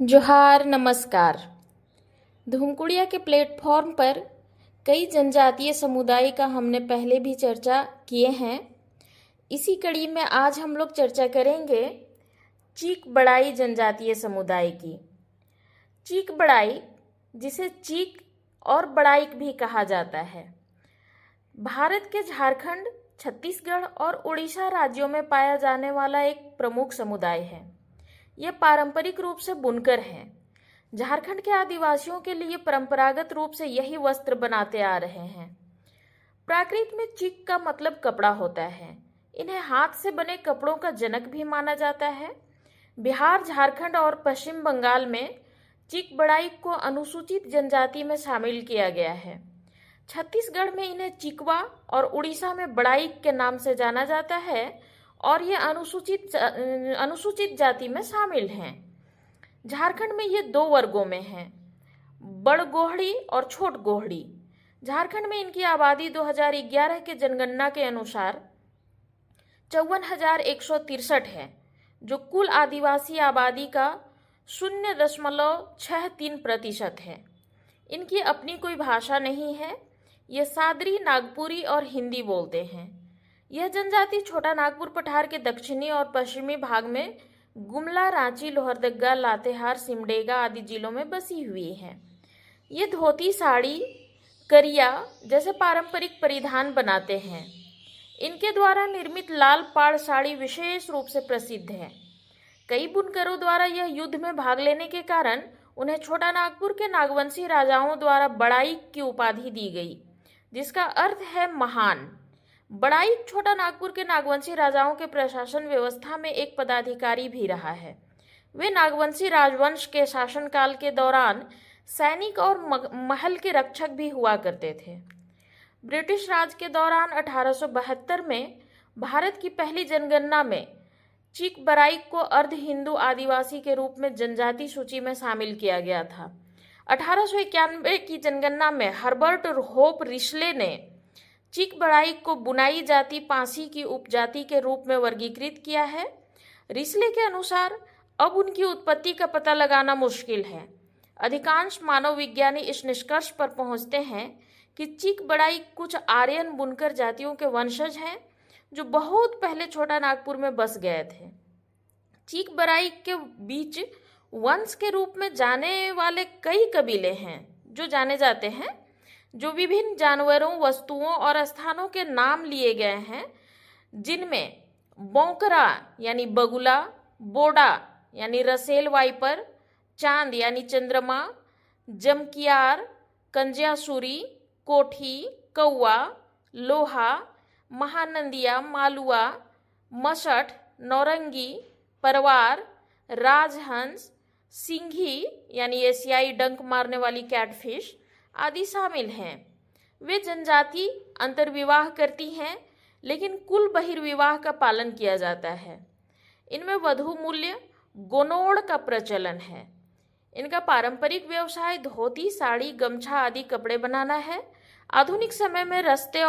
जोहार नमस्कार। धूमकुड़िया के प्लेटफॉर्म पर कई जनजातीय समुदाय का हमने पहले भी चर्चा किए हैं। इसी कड़ी में आज हम लोग चर्चा करेंगे चीक बड़ाई जनजातीय समुदाय की। चीक बड़ाई, जिसे चीक और बड़ाइक भी कहा जाता है, भारत के झारखंड, छत्तीसगढ़ और उड़ीसा राज्यों में पाया जाने वाला एक प्रमुख समुदाय है। ये पारंपरिक रूप से बुनकर हैं। झारखंड के आदिवासियों के लिए परंपरागत रूप से यही वस्त्र बनाते आ रहे हैं। प्राकृत में चीक का मतलब कपड़ा होता है। इन्हें हाथ से बने कपड़ों का जनक भी माना जाता है। बिहार, झारखंड और पश्चिम बंगाल में चीक बड़ाई को अनुसूचित जनजाति में शामिल किया गया है। छत्तीसगढ़ में इन्हें चिकवा और उड़ीसा में बड़ाइक के नाम से जाना जाता है और ये अनुसूचित जाति में शामिल हैं। झारखंड में ये दो वर्गों में हैं, बड़ गोहड़ी और छोट गोहड़ी। झारखंड में इनकी आबादी 2011 के जनगणना के अनुसार 54,163 है, जो कुल आदिवासी आबादी का 0.63% है। इनकी अपनी कोई भाषा नहीं है। ये सादरी, नागपुरी और हिंदी बोलते हैं। यह जनजाति छोटा नागपुर पठार के दक्षिणी और पश्चिमी भाग में गुमला, रांची, लोहरदगा, लातेहार, सिमडेगा आदि जिलों में बसी हुई है। ये धोती, साड़ी, करिया जैसे पारंपरिक परिधान बनाते हैं। इनके द्वारा निर्मित लाल पाड़ साड़ी विशेष रूप से प्रसिद्ध है। कई बुनकरों द्वारा यह युद्ध में भाग लेने के कारण उन्हें छोटा नागपुर के नागवंशी राजाओं द्वारा बड़ाइक की उपाधि दी गई, जिसका अर्थ है महान। बड़ाइक छोटा नागपुर के नागवंशी राजाओं के प्रशासन व्यवस्था में एक पदाधिकारी भी रहा है। वे नागवंशी राजवंश के शासनकाल के दौरान सैनिक और महल के रक्षक भी हुआ करते थे। ब्रिटिश राज के दौरान 1872 में भारत की पहली जनगणना में चीक बड़ाइक को अर्ध हिंदू आदिवासी के रूप में जनजाति सूची में शामिल किया गया था। 1891 की जनगणना में हर्बर्ट होप रिशले ने चीक बड़ाइक को बुनाई जाति पांसी की उपजाति के रूप में वर्गीकृत किया है। रिसले के अनुसार अब उनकी उत्पत्ति का पता लगाना मुश्किल है। अधिकांश मानव विज्ञानी इस निष्कर्ष पर पहुंचते हैं कि चीक बड़ाइक कुछ आर्यन बुनकर जातियों के वंशज हैं, जो बहुत पहले छोटा नागपुर में बस गए थे। चीक बड़ाइक के बीच वंश के रूप में जाने वाले कई कबीले हैं जो जाने जाते हैं, जो विभिन्न जानवरों, वस्तुओं और स्थानों के नाम लिए गए हैं, जिनमें बोंकरा यानी बगुला, बोडा यानी रसेल वाइपर, चांद यानी चंद्रमा, जमकियार, कंजियासुरी, कोठी, कौआ, लोहा, महानंदिया, मालुआ, मसठ, नौरंगी, परवार, राजहंस, सिंघी यानी एशियाई डंक मारने वाली कैटफिश आदि शामिल हैं। वे जनजाति अंतर्विवाह करती हैं, लेकिन कुल बहिर्विवाह का पालन किया जाता है। इनमें वधू मूल्य गोनोड़ का प्रचलन है। इनका पारंपरिक व्यवसाय धोती, साड़ी, गमछा आदि कपड़े बनाना है। आधुनिक समय में सस्ते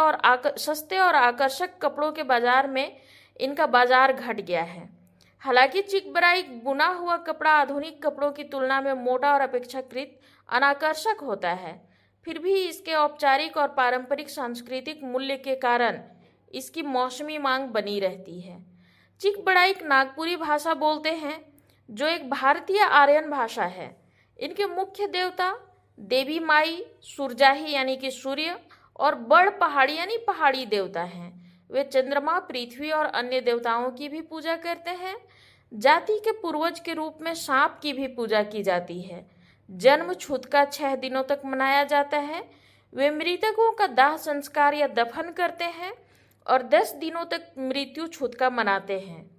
और आकर्षक कपड़ों के बाजार में इनका बाजार घट गया है। हालांकि चीक बड़ाइक बुना हुआ कपड़ा आधुनिक कपड़ों की तुलना में मोटा और अपेक्षाकृत अनाकर्षक होता है, फिर भी इसके औपचारिक और पारंपरिक सांस्कृतिक मूल्य के कारण इसकी मौसमी मांग बनी रहती है। चीक बड़ाइक नागपुरी भाषा बोलते हैं, जो एक भारतीय आर्यन भाषा है। इनके मुख्य देवता देवी माई सुरजाही यानी कि सूर्य और बड़ पहाड़ी यानी पहाड़ी देवता हैं। वे चंद्रमा, पृथ्वी और अन्य देवताओं की भी पूजा करते हैं। जाति के पूर्वज के रूप में सांप की भी पूजा की जाती है। जन्म छूतका 6 दिनों तक मनाया जाता है। वे मृतकों का दाह संस्कार या दफन करते हैं और 10 दिनों तक मृत्यु छूतका मनाते हैं।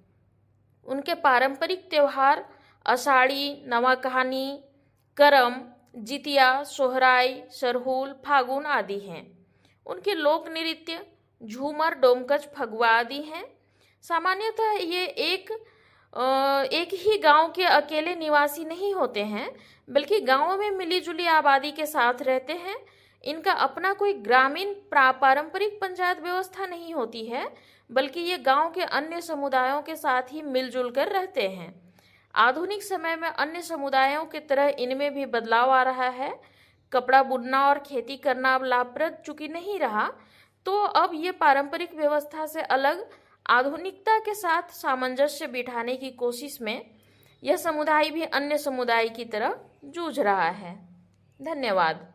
उनके पारंपरिक त्योहार आषाढ़ी, नवाकहानी, करम, जितिया, सोहराई, सरहुल, फागुन आदि हैं। उनके लोक नृत्य झूमर, डोमकच, फगुआ आदि हैं। सामान्यतः ये एक ही गांव के अकेले निवासी नहीं होते हैं, बल्कि गांवों में मिलीजुली आबादी के साथ रहते हैं। इनका अपना कोई ग्रामीण पारंपरिक पंचायत व्यवस्था नहीं होती है, बल्कि ये गांव के अन्य समुदायों के साथ ही मिलजुल कर रहते हैं। आधुनिक समय में अन्य समुदायों की तरह इनमें भी बदलाव आ रहा है। कपड़ा बुनना और खेती करना अब लाभप्रद चूंकि नहीं रहा, तो अब ये पारंपरिक व्यवस्था से अलग आधुनिकता के साथ सामंजस्य बिठाने की कोशिश में यह समुदाय भी अन्य समुदाय की तरह जूझ रहा है। धन्यवाद।